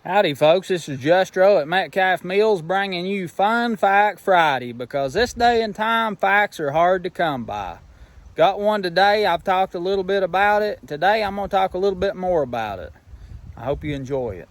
Howdy folks, this is Justro at Metcalf Mills bringing you Fun Fact Friday, because this day and time facts are hard to come by. Got one today. I've talked a little bit about it. Today I'm going to talk a little bit more about it. I hope you enjoy it.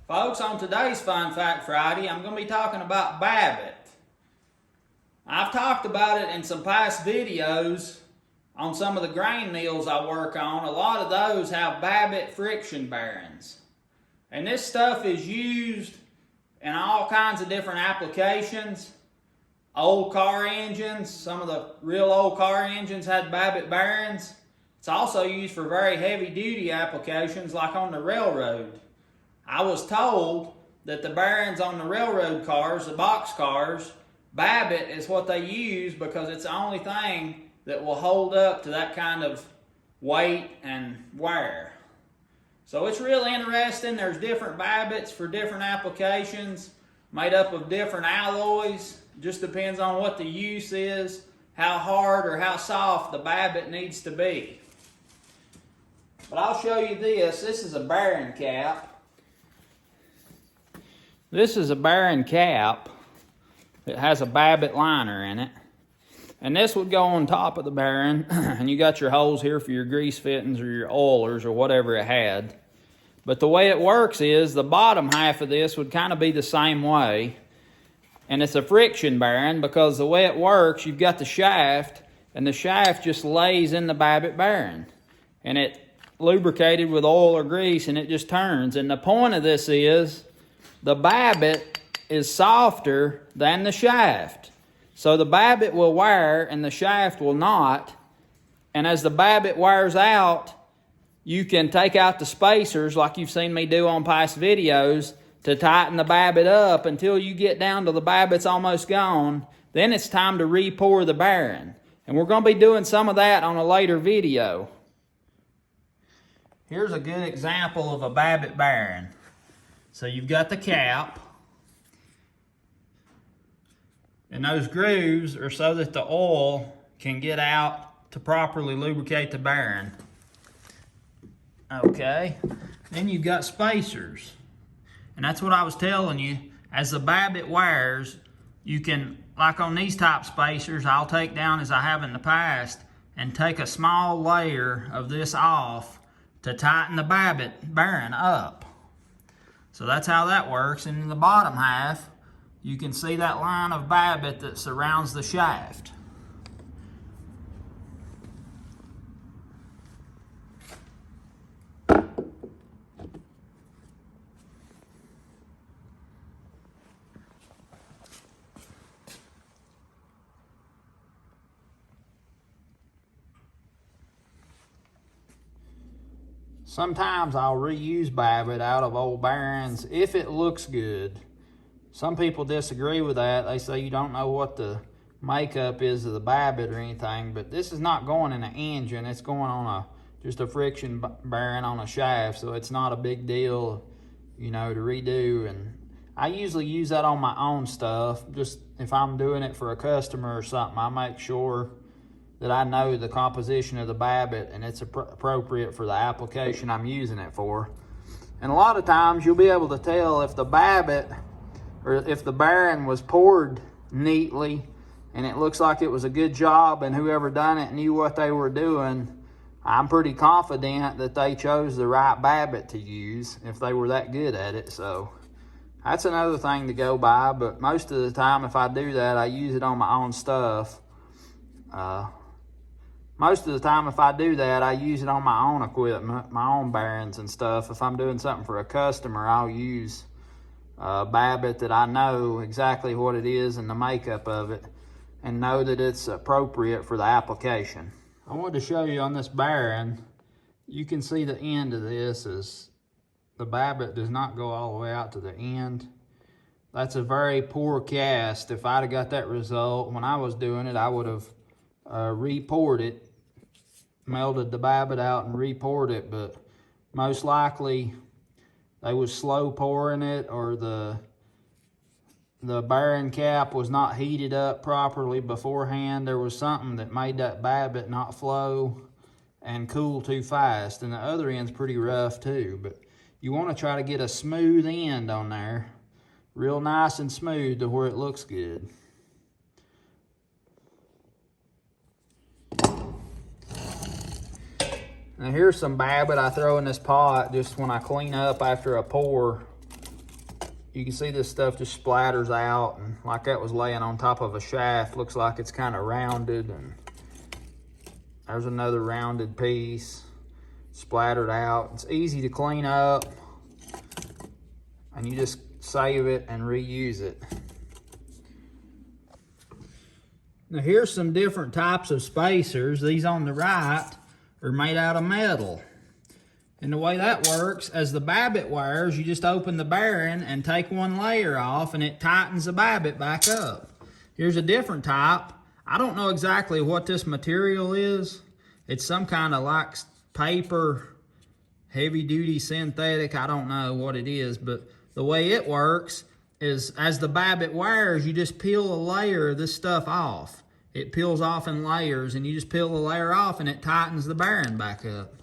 Folks, on today's Fun Fact Friday, I'm going to be talking about Babbitt. I've talked about it in some past videos on some of the grain mills I work on. A lot of those have Babbitt friction bearings. And this stuff is used in all kinds of different applications. Old car engines, some of the real old car engines had Babbitt bearings. It's also used for very heavy duty applications like on the railroad. I was told that the bearings on the railroad cars, the box cars, Babbitt is what they use because it's the only thing that will hold up to that kind of weight and wear. So it's real interesting. There's different Babbitts for different applications, made up of different alloys. Just depends on what the use is, how hard or how soft the Babbitt needs to be. But I'll show you this. This is a bearing cap. This is a bearing cap that has a Babbitt liner in it. And this would go on top of the bearing, and you got your holes here for your grease fittings or your oilers or whatever it had. But the way it works is the bottom half of this would kind of be the same way. And it's a friction bearing because the way it works, you've got the shaft, and the shaft just lays in the Babbitt bearing. And it lubricated with oil or grease, and it just turns. And the point of this is the Babbitt is softer than the shaft. So the Babbitt will wear and the shaft will not. And as the Babbitt wears out, you can take out the spacers like you've seen me do on past videos to tighten the Babbitt up until you get down to the Babbitt's almost gone. Then it's time to re-pour the bearing. And we're going to be doing some of that on a later video. Here's a good example of a Babbitt bearing. So you've got the cap. And those grooves are so that the oil can get out to properly lubricate the bearing. Okay, then you've got spacers. And that's what I was telling you. As the Babbitt wears, you can, like on these type spacers, I'll take down as I have in the past and take a small layer of this off to tighten the Babbitt bearing up. So that's how that works. And in the bottom half, you can see that line of Babbitt that surrounds the shaft. Sometimes I'll reuse Babbitt out of old bearings if it looks good. Some people disagree with that. They say you don't know what the makeup is of the Babbitt or anything, but this is not going in an engine. It's going on just a friction bearing on a shaft, so it's not a big deal, you know, to redo. And I usually use that on my own stuff. Just if I'm doing it for a customer or something, I make sure that I know the composition of the Babbitt and it's appropriate for the application I'm using it for. And a lot of times you'll be able to tell if the Babbitt or if the bearing was poured neatly and it looks like it was a good job and whoever done it knew what they were doing. I'm pretty confident that they chose the right Babbitt to use if they were that good at it. So that's another thing to go by, but most of the time if I do that, I use it on my own stuff. Most of the time if I do that, I use it on my own equipment, my own bearings and stuff. If I'm doing something for a customer, I'll use Babbitt that I know exactly what it is and the makeup of it and know that it's appropriate for the application. I wanted to show you on this bearing, you can see the end of this is the Babbitt does not go all the way out to the end. That's a very poor cast. If I'd have got that result when I was doing it, I would have re-poured it, melted the Babbitt out and re-poured it, but most likely they was slow pouring it, or the bearing cap was not heated up properly beforehand. There was something that made that Babbitt not flow and cool too fast. And the other end's pretty rough too, but you want to try to get a smooth end on there. Real nice and smooth to where it looks good. Now here's some Babbitt I throw in this pot just when I clean up after a pour. You can see this stuff just splatters out, and like that was laying on top of a shaft. Looks like it's kind of rounded, and there's another rounded piece splattered out. It's easy to clean up, and you just save it and reuse it. Now here's some different types of spacers. These on the right are made out of metal. And the way that works, as the Babbitt wears, you just open the bearing and take one layer off, and it tightens the Babbitt back up. Here's a different type. I don't know exactly what this material is. It's some kind of like paper, heavy duty synthetic. I don't know what it is, but the way it works is as the Babbitt wears, you just peel a layer of this stuff off. It peels off in layers, and you just peel the layer off and it tightens the bearing back up.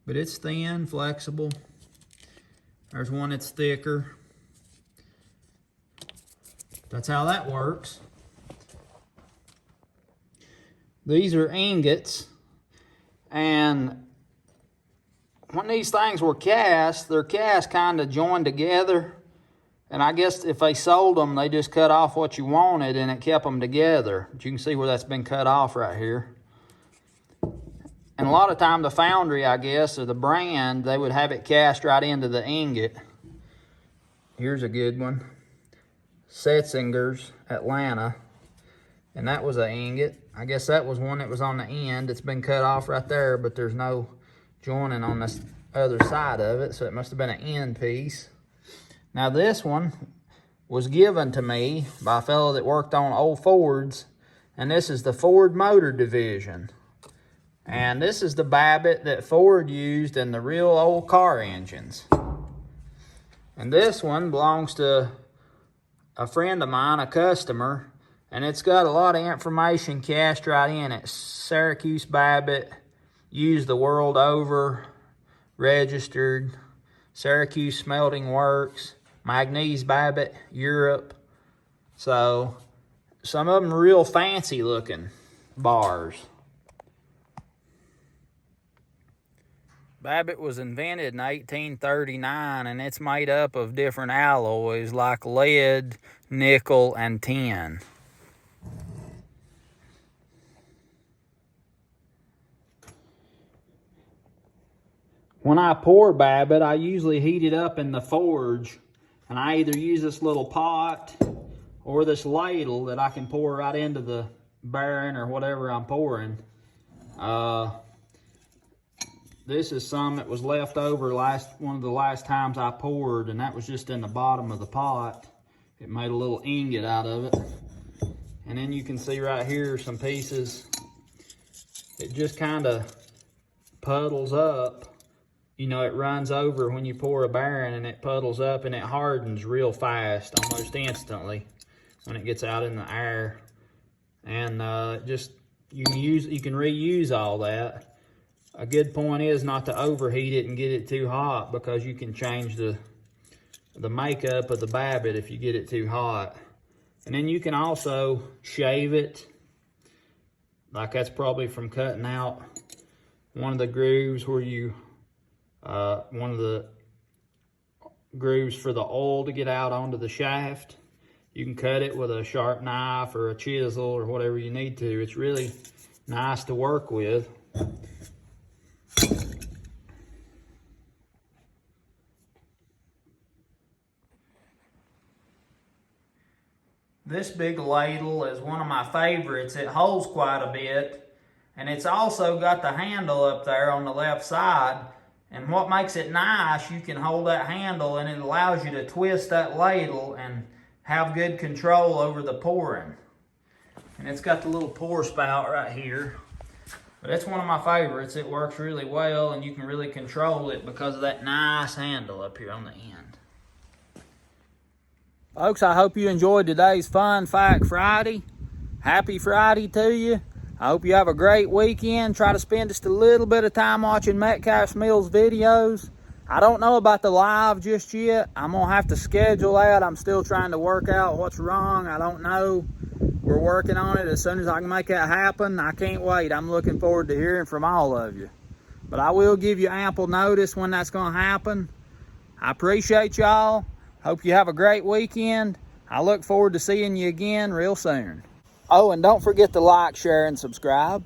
But it's thin, flexible. There's one that's thicker. That's how that works. These are ingots, and when these things were cast, they're cast kind of joined together. And I guess if they sold them, they just cut off what you wanted and it kept them together. But you can see where that's been cut off right here. And a lot of time the foundry, I guess, or the brand, they would have it cast right into the ingot. Here's a good one. Setzinger's, Atlanta. And that was an ingot. I guess that was one that was on the end. It's been cut off right there, but there's no joining on this other side of it, so it must have been an end piece. Now this one was given to me by a fellow that worked on old Fords, and this is the Ford Motor Division. And this is the Babbitt that Ford used in the real old car engines. And this one belongs to a friend of mine, a customer, and it's got a lot of information cast right in it. Syracuse Babbitt, used the world over, registered, Syracuse Smelting Works, Magnese Babbitt, Europe. So some of them are real fancy looking bars. Babbitt was invented in 1839, and it's made up of different alloys like lead, nickel, and tin. When I pour Babbitt, I usually heat it up in the forge, and I either use this little pot or this ladle that I can pour right into the bearing or whatever I'm pouring. This is some that was left over one of the last times I poured, and that was just in the bottom of the pot. It made a little ingot out of it. And then you can see right here some pieces. It just kind of puddles up. You know, it runs over when you pour a bearing, and it puddles up, and it hardens real fast, almost instantly, when it gets out in the air. And you can reuse all that. A good point is not to overheat it and get it too hot, because you can change the makeup of the Babbitt if you get it too hot. And then you can also shave it. Like that's probably from cutting out one of the grooves where one of the grooves for the oil to get out onto the shaft. You can cut it with a sharp knife or a chisel or whatever you need to. It's really nice to work with. This big ladle is one of my favorites. It holds quite a bit, and it's also got the handle up there on the left side. And what makes it nice, you can hold that handle and it allows you to twist that ladle and have good control over the pouring. And it's got the little pour spout right here. But it's one of my favorites. It works really well, and you can really control it because of that nice handle up here on the end. Folks, I hope you enjoyed today's Fun Fact Friday. Happy Friday to you. I hope you have a great weekend. Try to spend just a little bit of time watching Metcalf Mills videos. I don't know about the live just yet. I'm going to have to schedule that. I'm still trying to work out what's wrong. I don't know. We're working on it. As soon as I can make that happen, I can't wait. I'm looking forward to hearing from all of you. But I will give you ample notice when that's going to happen. I appreciate y'all. Hope you have a great weekend. I look forward to seeing you again real soon. Oh, and don't forget to like, share, and subscribe.